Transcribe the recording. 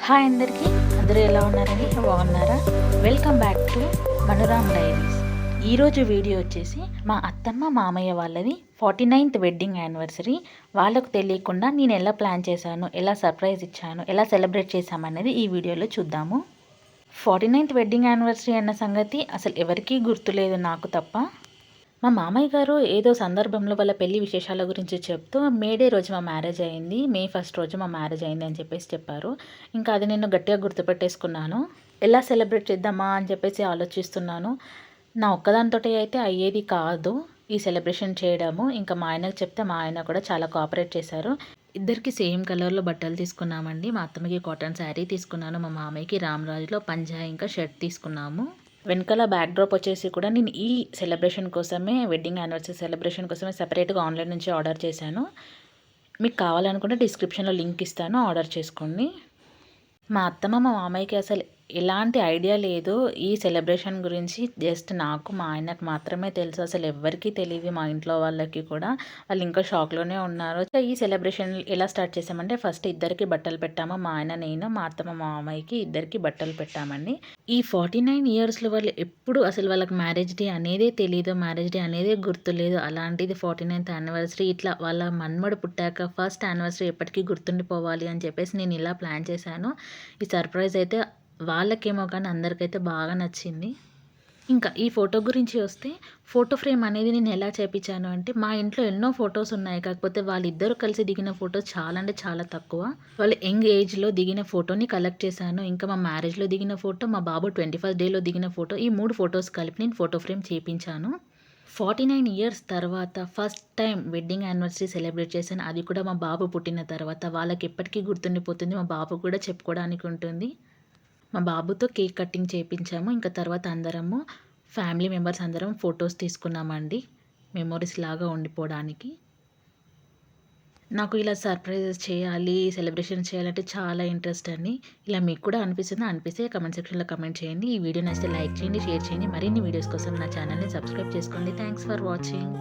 Hi అందరికీ, అందరూ ఎలా ఉన్నారండి? బాగున్నారా? Welcome back to Manuram diaries. ఈరోజు వీడియో వచ్చేసి మా అత్తమ్మ మామయ్య వాళ్ళది 49th వెడ్డింగ్ యానివర్సరీ. వాళ్ళకు తెలియకుండా నేను ఎలా ప్లాన్ చేశాను, ఎలా సర్ప్రైజ్ ఇచ్చాను, ఎలా సెలబ్రేట్ చేశామనేది ఈ వీడియోలో చూద్దాము. 49th వెడ్డింగ్ యానివర్సరీ అన్న సంగతి అసలు ఎవరికీ గుర్తులేదు, నాకు తప్ప. మా మామయ్య గారు ఏదో సందర్భంలో వాళ్ళ పెళ్లి విశేషాల గురించి చెప్తూ మే డే రోజు మా మ్యారేజ్ అయింది, మే 1 రోజు మా మ్యారేజ్ అయింది అని చెప్పేసి చెప్పారు. ఇంకా అది నేను గట్టిగా గుర్తుపెట్టేసుకున్నాను. ఎలా సెలబ్రేట్ చేద్దామా అని చెప్పేసి ఆలోచిస్తున్నాను. నా ఒక్కదానితోటి అయితే అయ్యేది కాదు ఈ సెలబ్రేషన్ చేయడము. ఇంకా మా ఆయనకు చెప్తే మా ఆయన కూడా చాలా కోఆపరేట్ చేశారు. ఇద్దరికి సేమ్ కలర్లో బట్టలు తీసుకున్నామండి. మా అత్తమ్మకి కాటన్ శారీ తీసుకున్నాను, మా మామయ్యకి రామరాజులో పంజా ఇంకా షర్ట్ తీసుకున్నాము. వెనకాల బ్యాక్ డ్రాప్ వచ్చేసి కూడా నేను ఈ సెలబ్రేషన్ కోసమే, వెడ్డింగ్ యానివర్సరీ సెలబ్రేషన్ కోసమే సపరేట్గా ఆన్లైన్ నుంచి ఆర్డర్ చేశాను. మీకు కావాలనుకుంటే డిస్క్రిప్షన్లో లింక్ ఇస్తాను, ఆర్డర్ చేసుకోండి. మా అత్తమ్మ మా మామయ్యకి అసలు ఎలాంటి ఐడియా లేదు ఈ సెలబ్రేషన్ గురించి. జస్ట్ నాకు మా ఆయనకు మాత్రమే తెలుసు, అసలు ఎవ్వరికీ తెలియదు మా ఇంట్లో వాళ్ళకి కూడా. వాళ్ళు ఇంకా షాక్లోనే ఉన్నారు. ఈ సెలబ్రేషన్ ఎలా స్టార్ట్ చేసామంటే, ఫస్ట్ ఇద్దరికి బట్టలు పెట్టాము. మా ఆయన, నేను, మా అత్తమ్మ మా మామయ్యకి ఇద్దరికి బట్టలు పెట్టామండి. ఈ 49 ఇయర్స్లో వాళ్ళు ఎప్పుడు అసలు వాళ్ళకి మ్యారేజ్ డే అనేదే తెలియదు, మ్యారేజ్ డే అనేదే గుర్తులేదు. అలాంటిది 49th యానివర్సరీ, ఇట్లా వాళ్ళ మన్మడు పుట్టాక ఫస్ట్ యానివర్సరీ ఎప్పటికీ గుర్తుండిపోవాలి అని చెప్పేసి నేను ఇలా ప్లాన్ చేశాను. ఈ సర్ప్రైజ్ అయితే వాళ్ళకేమో కానీ అందరికైతే బాగా నచ్చింది. ఇంకా ఈ ఫోటో గురించి వస్తే, ఫోటో ఫ్రేమ్ అనేది నేను ఎలా చేపించాను అంటే, మా ఇంట్లో ఎన్నో ఫొటోస్ ఉన్నాయి. కాకపోతే వాళ్ళిద్దరూ కలిసి దిగిన ఫోటోస్ చాలా అంటే చాలా తక్కువ. వాళ్ళు యంగ్ ఏజ్లో దిగిన ఫోటోని కలెక్ట్ చేశాను. ఇంకా మా మ్యారేజ్లో దిగిన ఫోటో, మా బాబు 21st డేలో దిగిన ఫోటో, ఈ 3 ఫొటోస్ కలిపి నేను ఫోటో ఫ్రేమ్ చేయించాను. 49 ఇయర్స్ తర్వాత first time wedding anniversary celebrate చేశాను. అది కూడా మా బాబు పుట్టిన తర్వాత. వాళ్ళకి ఎప్పటికీ గుర్తుండిపోతుంది, మా బాబు కూడా చెప్పుకోవడానికి ఉంటుంది. మా బాబుతో కేక్ కటింగ్ చేయించాము. ఇంకా తర్వాత అందరము ఫ్యామిలీ మెంబర్స్ అందరం ఫొటోస్ తీసుకున్నామండి, మెమోరీస్ లాగా ఉండిపోవడానికి. నాకు ఇలా సర్ప్రైజెస్ చేయాలి, సెలబ్రేషన్ చేయాలంటే చాలా ఇంట్రెస్ట్ అండి. ఇలా మీకు కూడా అనిపిస్తుందా? అనిపిస్తే కమెంట్ సెక్షన్లో కమెంట్ చేయండి. ఈ వీడియో నచ్చితే లైక్ చేయండి, షేర్ చేయండి. మరిన్ని వీడియోస్ కోసం నా ఛానల్ని సబ్స్క్రైబ్ చేసుకోండి. Thanks for watching.